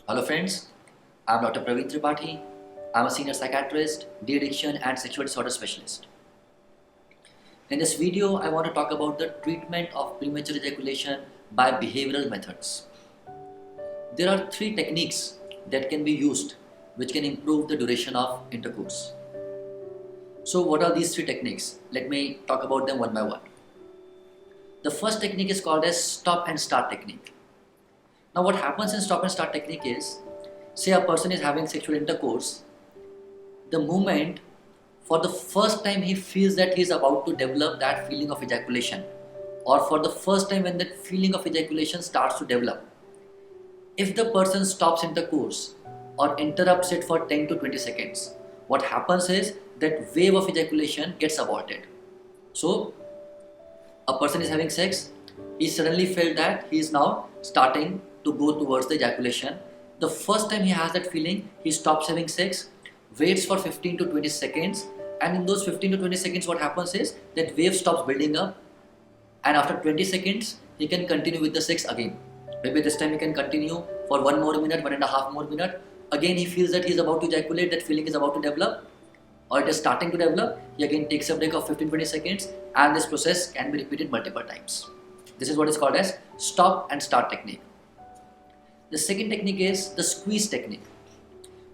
Hello friends, I'm Dr. Praveen Tripathi. I'm a senior psychiatrist, de-addiction and sexual disorder specialist. In this video, I want to talk about the treatment of premature ejaculation by behavioral methods. There are three techniques that can be used which can improve the duration of intercourse. So what are these three techniques? Let me talk about them one by one. The first technique is called as stop and start technique. Now what happens in stop and start technique is, say a person is having sexual intercourse, the moment for the first time he feels that he is about to develop that feeling of ejaculation, or for the first time when that feeling of ejaculation starts to develop, if the person stops intercourse or interrupts it for 10 to 20 seconds, what happens is that wave of ejaculation gets aborted. So a person is having sex, he suddenly felt that he is now starting to go towards the ejaculation. The first time he has that feeling, he stops having sex, waits for 15 to 20 seconds, and in those 15 to 20 seconds what happens is that wave stops building up, and after 20 seconds he can continue with the sex again. Maybe this time he can continue for 1 more minute, 1.5 more minute. Again he feels that he is about to ejaculate, that feeling is about to develop, or it is starting to develop. He again takes a break of 15-20 seconds, and this process can be repeated multiple times. This is what is called as stop and start technique. The second technique is the squeeze technique.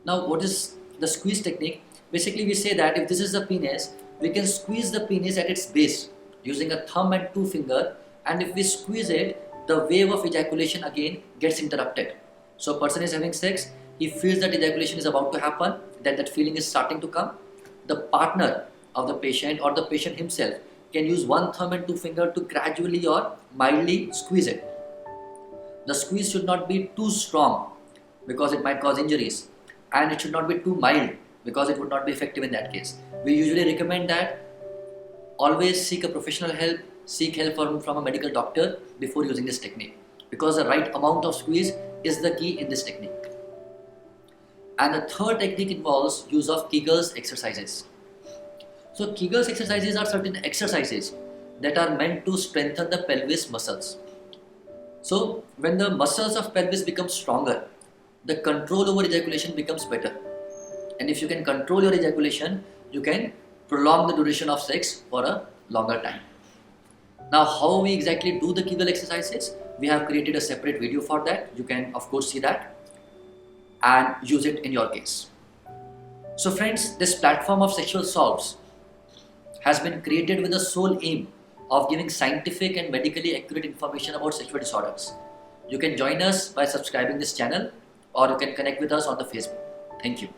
Now what is the squeeze technique? Basically we say that if this is the penis, we can squeeze the penis at its base using a thumb and 2 finger, and if we squeeze it, the wave of ejaculation again gets interrupted. So a person is having sex, he feels that ejaculation is about to happen, that feeling is starting to come. The partner of the patient or the patient himself can use 1 thumb and 2 finger to gradually or mildly squeeze it. The squeeze should not be too strong because it might cause injuries, and it should not be too mild because it would not be effective in that case. We usually recommend that always seek a professional help, seek help from a medical doctor before using this technique, because the right amount of squeeze is the key in this technique. And the third technique involves use of Kegels exercises. So Kegels exercises are certain exercises that are meant to strengthen the pelvis muscles. So when the muscles of pelvis become stronger, the control over ejaculation becomes better. And if you can control your ejaculation, you can prolong the duration of sex for a longer time. Now how we exactly do the Kegel exercises? We have created a separate video for that. You can of course see that and use it in your case. So friends, this platform of Sexual Solves has been created with the sole aim of giving scientific and medically accurate information about sexual disorders. You can join us by subscribing this channel, or you can connect with us on the Facebook. Thank you.